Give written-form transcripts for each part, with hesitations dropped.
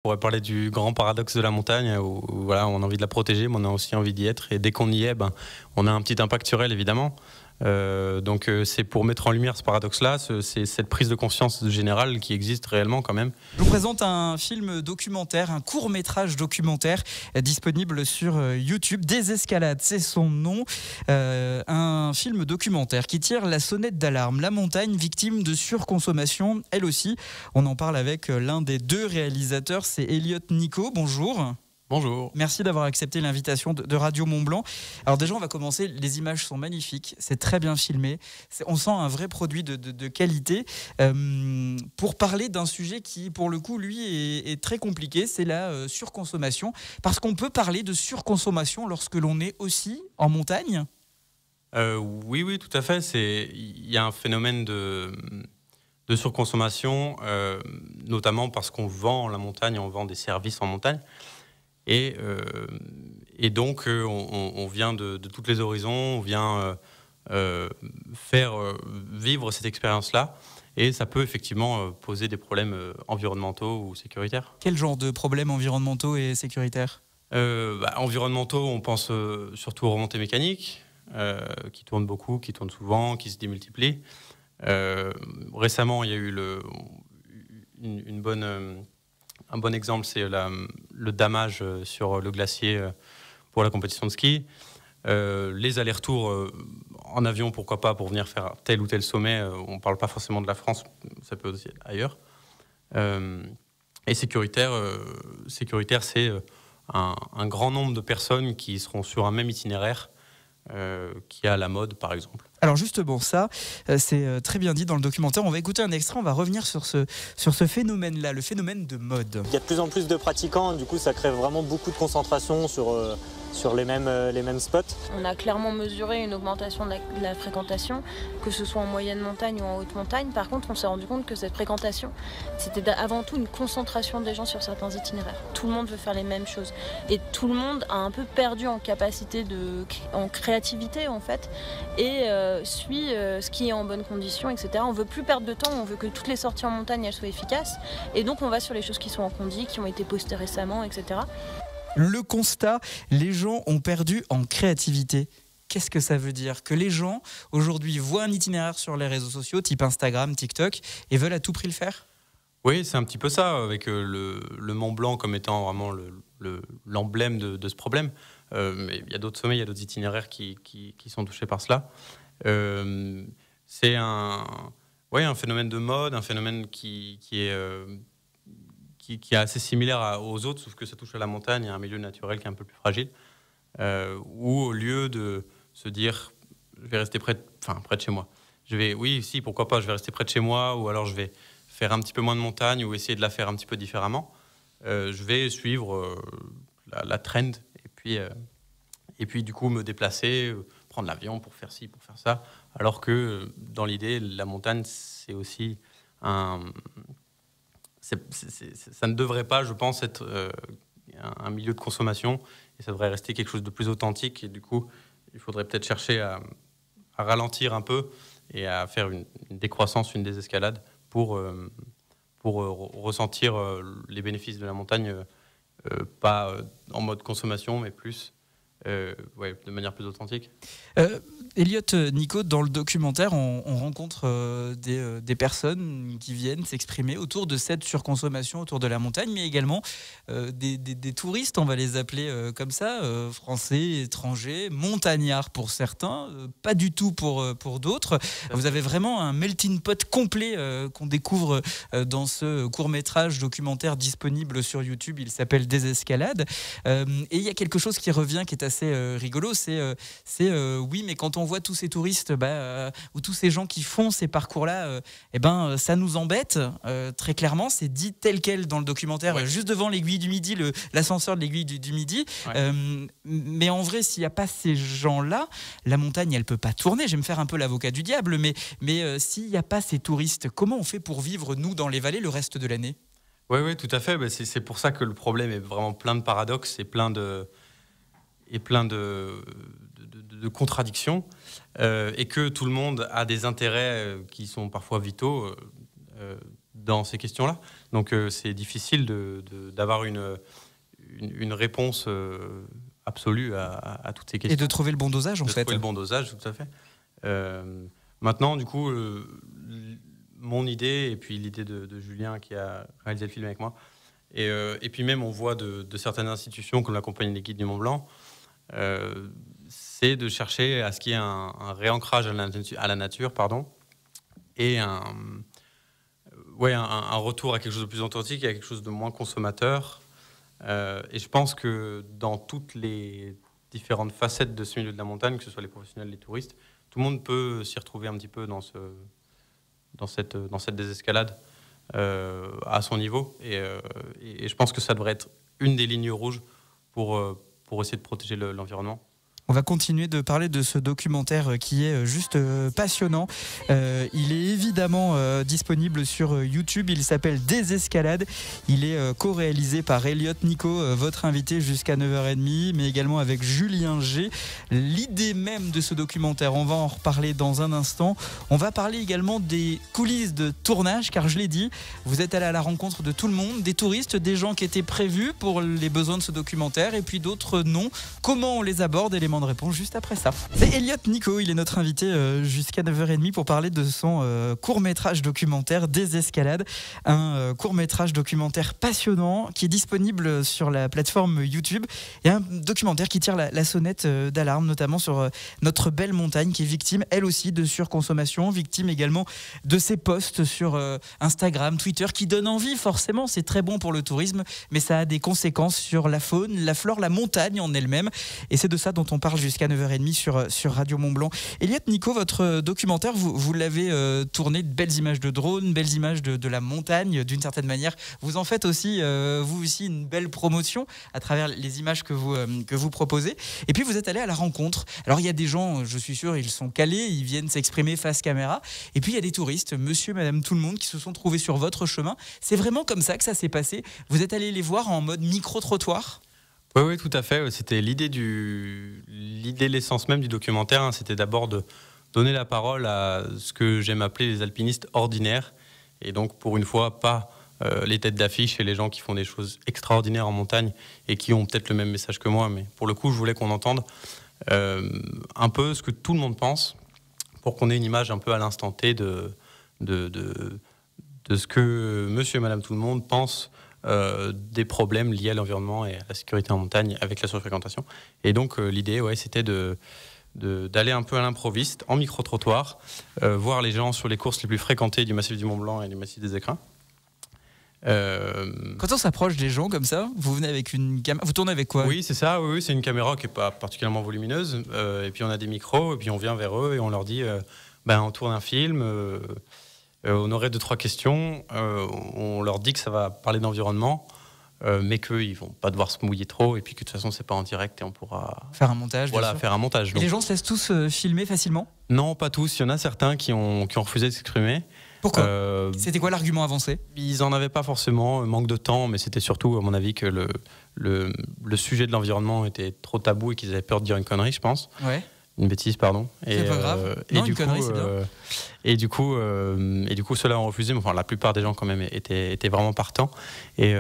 On pourrait parler du grand paradoxe de la montagne, où voilà, on a envie de la protéger, mais on a aussi envie d'y être. Et dès qu'on y est, on a un petit impact sur elle, évidemment. Donc c'est pour mettre en lumière ce paradoxe-là, c'est cette prise de conscience générale qui existe réellement quand même. Je vous présente un film documentaire, un court-métrage documentaire disponible sur YouTube. Désescalade, c'est son nom. Un film documentaire qui tire la sonnette d'alarme. La montagne, victime de surconsommation, elle aussi. On en parle avec l'un des deux réalisateurs, c'est Elliot Nicot. Bonjour. Bonjour. Merci d'avoir accepté l'invitation de Radio Mont-Blanc. Alors déjà, on va commencer. Les images sont magnifiques, c'est très bien filmé. On sent un vrai produit de qualité. Pour parler d'un sujet qui, pour le coup, lui, est très compliqué, c'est la surconsommation. Parce qu'on peut parler de surconsommation lorsque l'on est aussi en montagne. Oui, tout à fait. Il y a un phénomène de surconsommation, notamment parce qu'on vend la montagne, on vend des services en montagne. Et donc, on vient de tous les horizons, on vient faire vivre cette expérience-là. Et ça peut effectivement poser des problèmes environnementaux ou sécuritaires. Quel genre de problèmes environnementaux et sécuritaires ? Environnementaux, on pense surtout aux remontées mécaniques, qui tournent beaucoup, qui tournent souvent, qui se démultiplient. Récemment, il y a eu un bon exemple, c'est le damage sur le glacier pour la compétition de ski. Les allers-retours en avion, pourquoi pas, pour venir faire tel ou tel sommet. On ne parle pas forcément de la France, ça peut aussi être ailleurs. Et sécuritaire, c'est un grand nombre de personnes qui seront sur un même itinéraire qui est à la mode, par exemple. Alors justement, ça, c'est très bien dit dans le documentaire. On va écouter un extrait, on va revenir sur ce phénomène-là, le phénomène de mode. Il y a de plus en plus de pratiquants, du coup ça crée vraiment beaucoup de concentration sur les mêmes spots. On a clairement mesuré une augmentation de la fréquentation, que ce soit en moyenne montagne ou en haute montagne. Par contre, on s'est rendu compte que cette fréquentation, c'était avant tout une concentration des gens sur certains itinéraires. Tout le monde veut faire les mêmes choses. Et tout le monde a un peu perdu en capacité, en créativité en fait, et suit ce qui est en bonne condition, etc. On veut plus perdre de temps, on veut que toutes les sorties en montagne elles soient efficaces. Et donc on va sur les choses qui sont en condi, qui ont été postées récemment, etc. Le constat, les gens ont perdu en créativité. Qu'est-ce que ça veut dire ? Que les gens, aujourd'hui, voient un itinéraire sur les réseaux sociaux, type Instagram, TikTok, et veulent à tout prix le faire ? Oui, c'est un petit peu ça, avec le Mont Blanc comme étant vraiment l'emblème de ce problème. Mais il y a d'autres sommets, il y a d'autres itinéraires qui sont touchés par cela. C'est un phénomène de mode, un phénomène qui est assez similaire aux autres, sauf que ça touche à la montagne, à un milieu naturel qui est un peu plus fragile, où au lieu de se dire je vais rester près de chez moi, pourquoi pas, je vais rester près de chez moi, ou alors je vais faire un petit peu moins de montagne, ou essayer de la faire un petit peu différemment, je vais suivre la trend, et puis du coup me déplacer, prendre l'avion pour faire ci, pour faire ça, alors que dans l'idée, la montagne, c'est aussi ça ne devrait pas, je pense, être un milieu de consommation, et ça devrait rester quelque chose de plus authentique, et du coup, il faudrait peut-être chercher à ralentir un peu et à faire une décroissance, une désescalade pour ressentir les bénéfices de la montagne, pas en mode consommation, mais plus de manière plus authentique. Elliot Nicot, dans le documentaire, on rencontre des personnes qui viennent s'exprimer autour de cette surconsommation autour de la montagne, mais également des touristes, on va les appeler comme ça, français, étrangers, montagnards pour certains, pas du tout pour d'autres. Vous avez vraiment un melting pot complet qu'on découvre dans ce court-métrage documentaire disponible sur YouTube. Il s'appelle Désescalade. Et il y a quelque chose qui revient, qui est assez rigolo, c'est oui, mais quand on voit tous ces touristes ou tous ces gens qui font ces parcours-là, ça nous embête. Très clairement, c'est dit tel quel dans le documentaire, juste devant l'aiguille du Midi, l'ascenseur de l'aiguille du Midi. Ouais. Mais en vrai, s'il n'y a pas ces gens-là, la montagne, elle ne peut pas tourner. Je vais me faire un peu l'avocat du diable, mais s'il n'y a pas ces touristes, comment on fait pour vivre, nous, dans les vallées, le reste de l'année ? Oui, tout à fait. C'est pour ça que le problème est vraiment plein de paradoxes et plein de contradictions, et que tout le monde a des intérêts qui sont parfois vitaux dans ces questions-là. Donc c'est difficile d'avoir une réponse absolue à toutes ces questions. Et de trouver le bon dosage, en fait. De trouver le bon dosage, tout à fait. Maintenant, du coup, mon idée, et puis l'idée de Julien qui a réalisé le film avec moi, et puis même on voit de certaines institutions comme la Compagnie des Guides du Mont Blanc, c'est de chercher à ce qu'il y ait un réancrage à la nature, et un retour à quelque chose de plus authentique, à quelque chose de moins consommateur. Et je pense que dans toutes les différentes facettes de ce milieu de la montagne, que ce soit les professionnels, les touristes, tout le monde peut s'y retrouver un petit peu dans cette désescalade à son niveau. Et je pense que ça devrait être une des lignes rouges pour essayer de protéger l'environnement. On va continuer de parler de ce documentaire qui est juste passionnant. Il est évidemment disponible sur YouTube. Il s'appelle Désescalade. Il est co-réalisé par Elliot Nicot, votre invité jusqu'à 9h30, mais également avec Julien G. L'idée même de ce documentaire, on va en reparler dans un instant. On va parler également des coulisses de tournage, car je l'ai dit, vous êtes allé à la rencontre de tout le monde, des touristes, des gens qui étaient prévus pour les besoins de ce documentaire, et puis d'autres non. Comment on les aborde? Élément de réponse juste après ça. C'est Elliot Nicot, il est notre invité jusqu'à 9h30 pour parler de son court-métrage documentaire Désescalade, un court-métrage documentaire passionnant qui est disponible sur la plateforme YouTube, et un documentaire qui tire la sonnette d'alarme, notamment sur notre belle montagne qui est victime elle aussi de surconsommation, victime également de ses posts sur Instagram, Twitter, qui donnent envie forcément, c'est très bon pour le tourisme, mais ça a des conséquences sur la faune, la flore, la montagne en elle-même, et c'est de ça dont on parle jusqu'à 9h30 sur Radio Mont Blanc. Elliot Nicot, votre documentaire, vous l'avez tourné, de belles images de drone, belles images de la montagne, d'une certaine manière. Vous en faites aussi, vous aussi, une belle promotion à travers les images que vous proposez. Et puis vous êtes allé à la rencontre. Alors il y a des gens, je suis sûr, ils sont calés, ils viennent s'exprimer face caméra. Et puis il y a des touristes, monsieur, madame, tout le monde, qui se sont trouvés sur votre chemin. C'est vraiment comme ça que ça s'est passé. Vous êtes allé les voir en mode micro-trottoir? Oui, tout à fait. C'était l'idée, l'essence même du documentaire, hein. C'était d'abord de donner la parole à ce que j'aime appeler les alpinistes ordinaires. Et donc, pour une fois, pas les têtes d'affiche et les gens qui font des choses extraordinaires en montagne et qui ont peut-être le même message que moi. Mais pour le coup, je voulais qu'on entende un peu ce que tout le monde pense pour qu'on ait une image un peu à l'instant T de ce que monsieur et madame tout le monde pensent des problèmes liés à l'environnement et à la sécurité en montagne avec la surfréquentation. Et donc l'idée, c'était d'aller un peu à l'improviste, en micro-trottoir, voir les gens sur les courses les plus fréquentées du massif du Mont Blanc et du massif des Écrins. Quand on s'approche des gens comme ça, vous venez avec une caméra, vous tournez avec quoi? Oui, c'est ça, oui, c'est une caméra qui n'est pas particulièrement volumineuse, et puis on a des micros, et puis on vient vers eux et on leur dit on tourne un film, on aurait 2-3 questions, on leur dit que ça va parler d'environnement, mais qu'ils ne vont pas devoir se mouiller trop, et puis que de toute façon c'est pas en direct et on pourra faire un montage. Voilà, faire un montage. Et les gens se laissent tous filmer facilement? Non, pas tous, il y en a certains qui ont refusé de s'exprimer. Pourquoi? C'était quoi l'argument avancé? Ils n'en avaient pas forcément, manque de temps, mais c'était surtout, à mon avis, que le sujet de l'environnement était trop tabou et qu'ils avaient peur de dire une connerie, je pense. Ouais. Une bêtise, pardon. C'est pas grave. Non, une connerie, c'est bien. Et du coup, ceux-là ont refusé, mais enfin, la plupart des gens, quand même, étaient vraiment partants et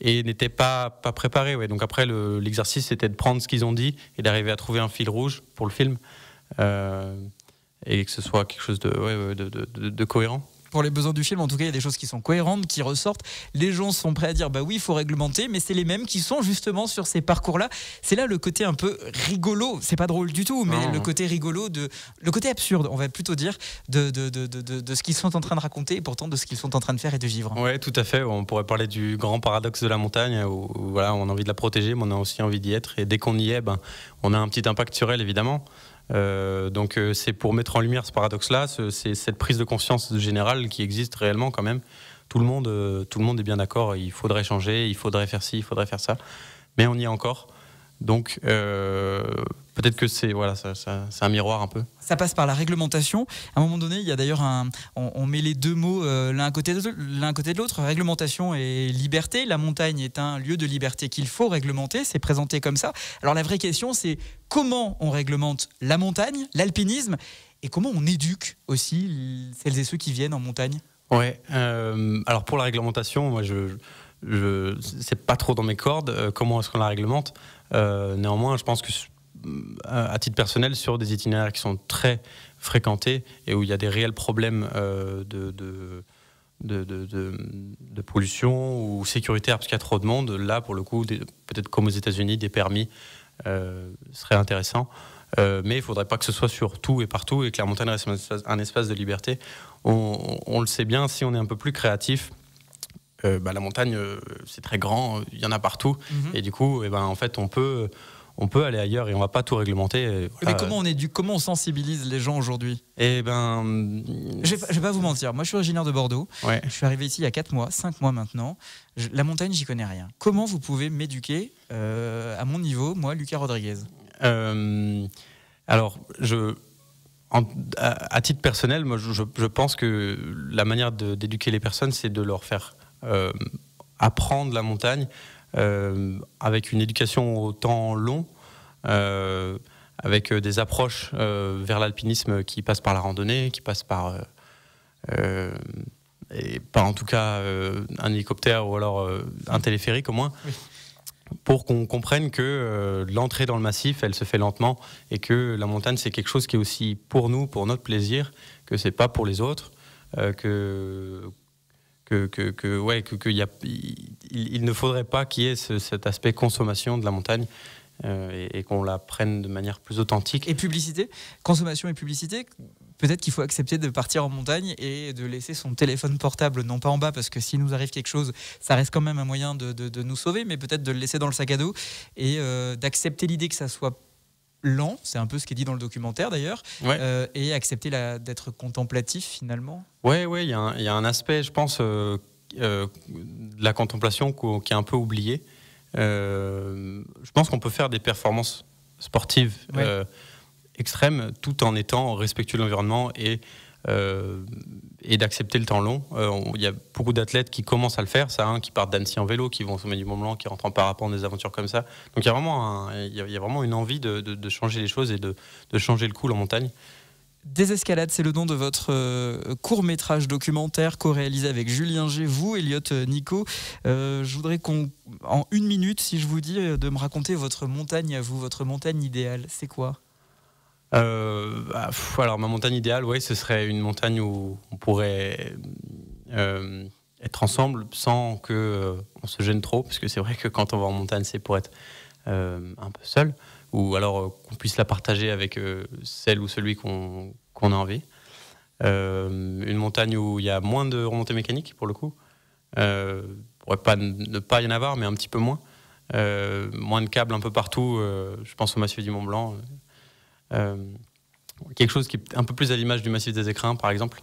n'étaient pas préparés. Ouais. Donc après, l'exercice, c'était de prendre ce qu'ils ont dit et d'arriver à trouver un fil rouge pour le film. Et que ce soit quelque chose de cohérent. Pour les besoins du film, en tout cas, il y a des choses qui sont cohérentes, qui ressortent. Les gens sont prêts à dire, oui, il faut réglementer, mais c'est les mêmes qui sont justement sur ces parcours-là. C'est là le côté un peu rigolo, c'est pas drôle du tout, mais le côté rigolo, le côté absurde, on va plutôt dire, de ce qu'ils sont en train de raconter et pourtant de ce qu'ils sont en train de faire et de vivre. Oui, tout à fait. On pourrait parler du grand paradoxe de la montagne, où voilà, on a envie de la protéger, mais on a aussi envie d'y être. Et dès qu'on y est, on a un petit impact sur elle, évidemment. Donc c'est pour mettre en lumière ce paradoxe-là, c'est cette prise de conscience générale qui existe réellement quand même. Tout le monde est bien d'accord, il faudrait changer, il faudrait faire ci, il faudrait faire ça, mais on y est encore. Donc peut-être que c'est un miroir un peu. Ça passe par la réglementation. À un moment donné, il y a d'ailleurs on met les deux mots l'un à côté de l'autre. Réglementation et liberté. La montagne est un lieu de liberté qu'il faut réglementer. C'est présenté comme ça. Alors la vraie question, c'est comment on réglemente la montagne, l'alpinisme, et comment on éduque aussi celles et ceux qui viennent en montagne. Ouais. Alors pour la réglementation, moi c'est pas trop dans mes cordes. Comment est-ce qu'on la réglemente? Néanmoins, je pense que à titre personnel, sur des itinéraires qui sont très fréquentés et où il y a des réels problèmes de pollution ou sécuritaire parce qu'il y a trop de monde, là pour le coup, peut-être comme aux États-Unis, des permis seraient intéressants. Mais il ne faudrait pas que ce soit sur tout et partout et que la montagne reste un espace de liberté. On le sait bien, si on est un peu plus créatif, la montagne, c'est très grand, il y en a partout. Et du coup, en fait, on peut aller ailleurs et on ne va pas tout réglementer. Mais comment on sensibilise les gens aujourd'hui? Je vais pas vous mentir, moi je suis originaire de Bordeaux, ouais. Je suis arrivé ici il y a 5 mois maintenant. La montagne, j'y connais rien. Comment vous pouvez m'éduquer à mon niveau, moi, Lucas Rodriguez? Alors, à titre personnel, moi, je pense que la manière d'éduquer les personnes, c'est de leur faire apprendre la montagne avec une éducation au temps long, avec des approches vers l'alpinisme qui passent par la randonnée, qui passent par et pas en tout cas un hélicoptère ou alors un téléphérique au moins. Oui. Pour qu'on comprenne que l'entrée dans le massif, elle se fait lentement et que la montagne, c'est quelque chose qui est aussi pour nous, pour notre plaisir, que c'est pas pour les autres, il ne faudrait pas qu'il y ait cet aspect consommation de la montagne et qu'on la prenne de manière plus authentique. Et publicité, consommation et publicité. Peut-être qu'il faut accepter de partir en montagne et de laisser son téléphone portable, non pas en bas, parce que s'il nous arrive quelque chose, ça reste quand même un moyen de nous sauver, mais peut-être de le laisser dans le sac à dos et d'accepter l'idée que ça soit lent, c'est un peu ce qui est dit dans le documentaire d'ailleurs, ouais. Et accepter d'être contemplatif finalement. Ouais, il y a un aspect, je pense, de la contemplation qui est un peu oublié. Je pense qu'on peut faire des performances sportives. Ouais. Extrême tout en étant respectueux de l'environnement et d'accepter le temps long. Il y a beaucoup d'athlètes qui commencent à le faire, qui partent d'Annecy en vélo, qui vont au sommet du Mont Blanc, qui rentrent en parapente, des aventures comme ça. Donc il y a vraiment une envie de changer les choses et de changer le cool en montagne. Désescalade, c'est le nom de votre court-métrage documentaire co-réalisé avec Julien G, vous, Elliot Nicot. Je voudrais en 1 minute, si je vous dis de me raconter votre montagne à vous, votre montagne idéale, c'est quoi? Alors ma montagne idéale, ce serait une montagne où on pourrait être ensemble sans que on se gêne trop, parce que c'est vrai que quand on va en montagne, c'est pour être un peu seul, ou alors qu'on puisse la partager avec celle ou celui qu'on a envie. Une montagne où il y a moins de remontées mécaniques pour le coup, pourrait ne pas y en avoir, mais un petit peu moins. Moins de câbles un peu partout. Je pense au massif du Mont Blanc. Quelque chose qui est un peu plus à l'image du massif des Écrins par exemple,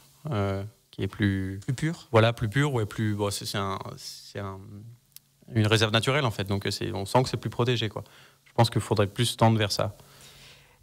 qui est plus pur. Voilà, plus pur, plus. Bon, c'est une réserve naturelle en fait, donc on sent que c'est plus protégé quoi. Je pense qu'il faudrait plus tendre vers ça.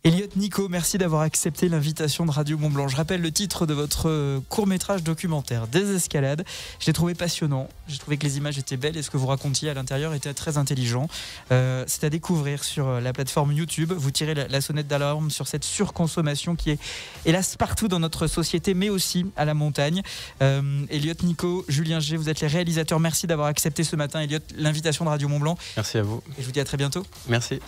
Elliot Nicot, merci d'avoir accepté l'invitation de Radio Mont Blanc. Je rappelle le titre de votre court-métrage documentaire, Désescalade. Je l'ai trouvé passionnant, j'ai trouvé que les images étaient belles et ce que vous racontiez à l'intérieur était très intelligent. C'est à découvrir sur la plateforme YouTube. Vous tirez la sonnette d'alarme sur cette surconsommation qui est hélas partout dans notre société, mais aussi à la montagne. Elliot Nicot, Julien G, vous êtes les réalisateurs. Merci d'avoir accepté ce matin, Elliot, l'invitation de Radio Mont Blanc. Merci à vous. Et je vous dis à très bientôt. Merci.